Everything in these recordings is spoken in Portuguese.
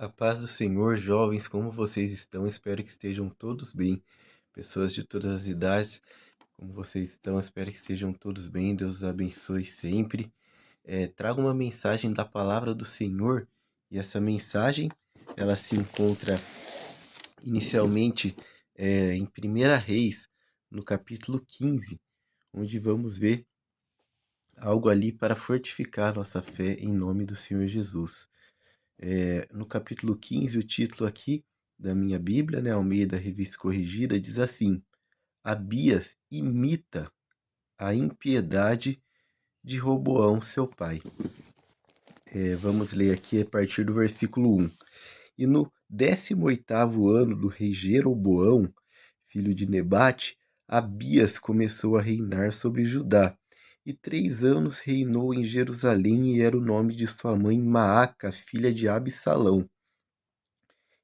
A paz do Senhor, jovens, como vocês estão? Espero que estejam todos bem. Pessoas de todas as idades, como vocês estão? Espero que estejam todos bem. Deus os abençoe sempre. Trago uma mensagem da palavra do Senhor e essa mensagem ela se encontra inicialmente em Primeira Reis, no capítulo 15, onde vamos ver algo ali para fortificar nossa fé em nome do Senhor Jesus. No capítulo 15, o título aqui da minha Bíblia, né, Almeida Revista Corrigida, diz assim: Abias imita a impiedade de Roboão, seu pai. Vamos ler aqui a partir do versículo 1. E no 18º ano do rei Jeroboão, filho de Nebate, Abias começou a reinar sobre Judá. E 3 anos reinou em Jerusalém, e era o nome de sua mãe Maaca, filha de Absalão.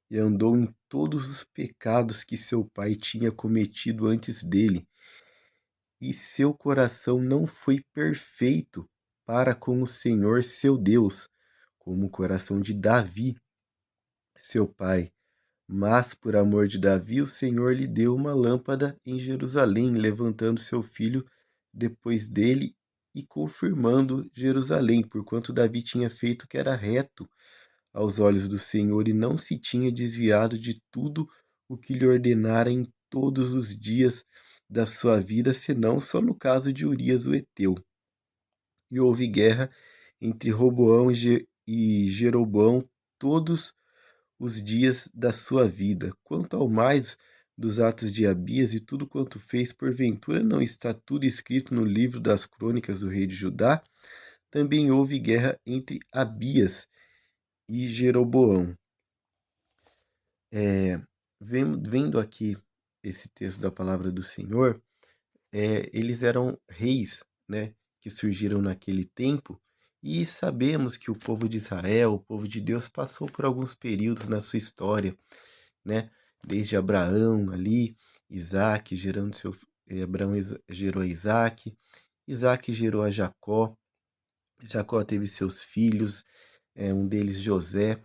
E andou em todos os pecados que seu pai tinha cometido antes dele, e seu coração não foi perfeito para com o Senhor seu Deus, como o coração de Davi, seu pai. Mas por amor de Davi, o Senhor lhe deu uma lâmpada em Jerusalém, levantando seu filho depois dele e confirmando Jerusalém, porquanto Davi tinha feito o que era reto aos olhos do Senhor e não se tinha desviado de tudo o que lhe ordenara em todos os dias da sua vida, senão só no caso de Urias o Heteu. E houve guerra entre Roboão e Jeroboão todos os dias da sua vida. Quanto ao mais dos atos de Abias e tudo quanto fez, porventura não está tudo escrito no livro das crônicas do rei de Judá? Também houve guerra entre Abias e Jeroboão. É, vendo aqui esse texto da palavra do Senhor, eles eram reis, né, que surgiram naquele tempo, e sabemos que o povo de Israel, o povo de Deus, passou por alguns períodos na sua história, né, desde Abraão ali, Isaac gerando Abraão gerou Isaac, Isaac gerou a Jacó, Jacó teve seus filhos, um deles José,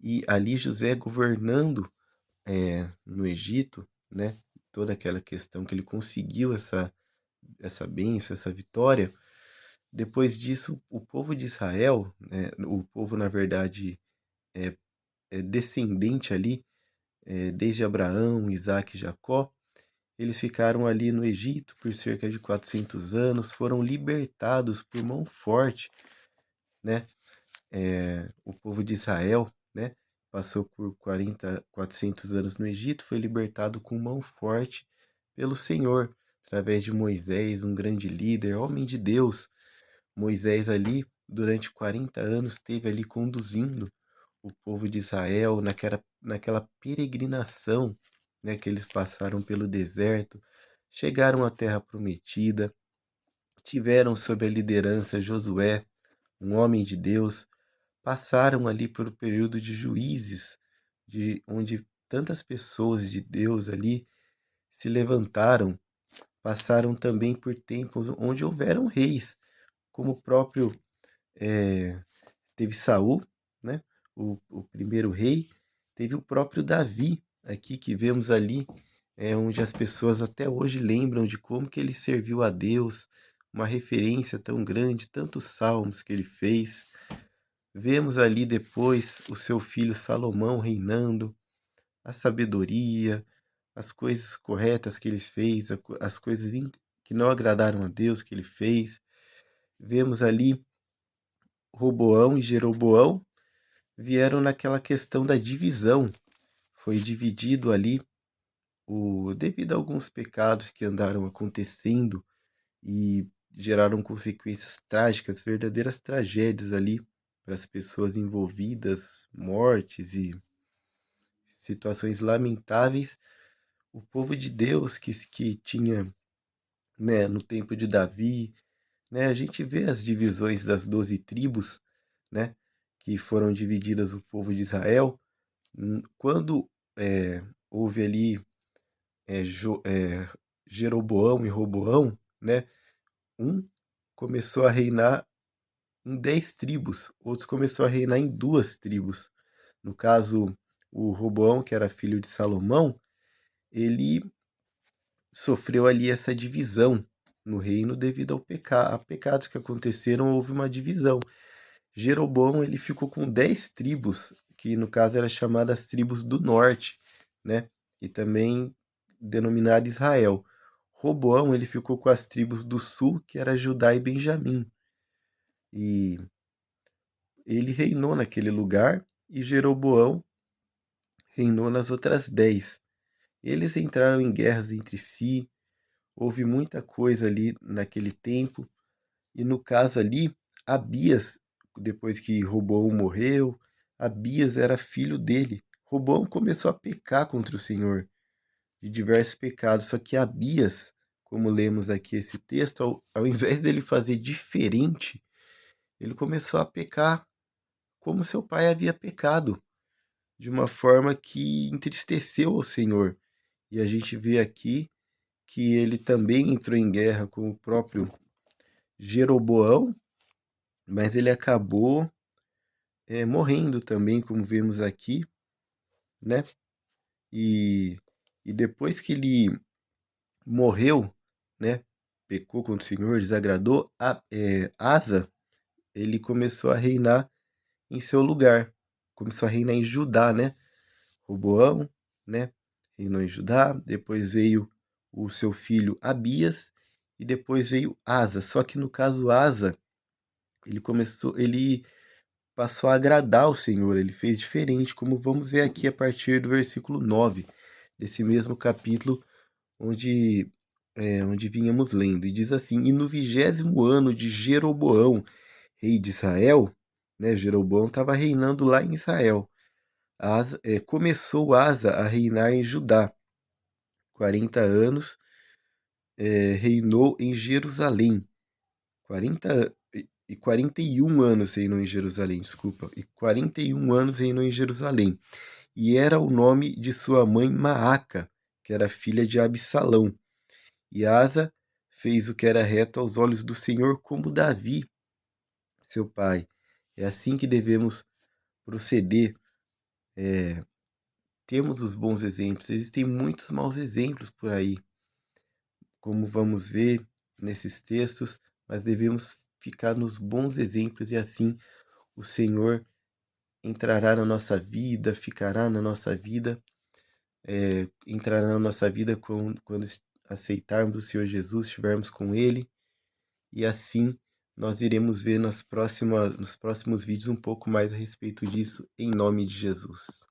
e ali José governando no Egito, né, toda aquela questão que ele conseguiu essa bênção, essa vitória. Depois disso, o povo de Israel, né, o povo, na verdade, é, é descendente ali, desde Abraão, Isaac e Jacó, eles ficaram ali no Egito por cerca de 400 anos, foram libertados por mão forte, né? O povo de Israel, né? Passou por 400 anos no Egito, foi libertado com mão forte pelo Senhor, através de Moisés, um grande líder, homem de Deus. Moisés ali, durante 40 anos, esteve ali conduzindo o povo de Israel naquela peregrinação, né, que eles passaram pelo deserto, chegaram à terra prometida, tiveram sob a liderança Josué, um homem de Deus, passaram ali por um período de juízes, onde tantas pessoas de Deus ali se levantaram, passaram também por tempos onde houveram reis, como o próprio teve Saul, né? O primeiro rei, teve o próprio Davi, aqui que vemos ali, onde as pessoas até hoje lembram de como que ele serviu a Deus, uma referência tão grande, tantos salmos que ele fez. Vemos ali depois o seu filho Salomão reinando, a sabedoria, as coisas corretas que ele fez, as coisas que não agradaram a Deus que ele fez. Vemos ali Roboão e Jeroboão vieram naquela questão da divisão. Foi dividido ali devido a alguns pecados que andaram acontecendo e geraram consequências trágicas, verdadeiras tragédias ali para as pessoas envolvidas, mortes e situações lamentáveis. O povo de Deus que tinha, né, no tempo de Davi, né, a gente vê as divisões das 12 tribos, né, que foram divididas o povo de Israel. Quando houve ali Jeroboão e Roboão, né, um começou a reinar em 10 tribos, outros começou a reinar em 2 tribos. No caso, o Roboão, que era filho de Salomão, ele sofreu ali essa divisão no reino devido a pecados que aconteceram, houve uma divisão. Jeroboão, ele ficou com 10 tribos, que no caso era chamadas tribos do norte, né? E também denominada Israel. Roboão, ele ficou com as tribos do sul, que era Judá e Benjamim. E ele reinou naquele lugar, e Jeroboão reinou nas outras 10. Eles entraram em guerras entre si, houve muita coisa ali naquele tempo, e no caso ali, Abias, depois que Roboão morreu, Abias era filho dele. Roboão começou a pecar contra o Senhor, de diversos pecados, só que Abias, como lemos aqui esse texto, ao invés dele fazer diferente, ele começou a pecar como seu pai havia pecado, de uma forma que entristeceu o Senhor. E a gente vê aqui que ele também entrou em guerra com o próprio Jeroboão, mas ele acabou morrendo também, como vemos aqui, né? E, e depois que ele morreu, né? Pecou contra o Senhor, desagradou, Asa, ele começou a reinar em seu lugar. Começou a reinar em Judá, né? Roboão, né? Reinou em Judá, depois veio o seu filho Abias, e depois veio Asa. Só que no caso Asa, ele passou a agradar o Senhor, ele fez diferente, como vamos ver aqui a partir do versículo 9 desse mesmo capítulo onde vínhamos lendo. E diz assim: E no 20º ano de Jeroboão, rei de Israel, né, Jeroboão estava reinando lá em Israel. Começou Asa a reinar em Judá. 40 anos, reinou em Jerusalém. 41 anos reinou em Jerusalém, desculpa. E 41 anos reinou em Jerusalém. E era o nome de sua mãe Maaca, que era filha de Absalão. E Asa fez o que era reto aos olhos do Senhor, como Davi, seu pai. É assim que devemos proceder. Temos os bons exemplos, existem muitos maus exemplos por aí, como vamos ver nesses textos, mas devemos ficar nos bons exemplos e assim o Senhor entrará na nossa vida, ficará na nossa vida, entrará na nossa vida quando aceitarmos o Senhor Jesus, estivermos com Ele, e assim nós iremos ver nos próximos vídeos um pouco mais a respeito disso, em nome de Jesus.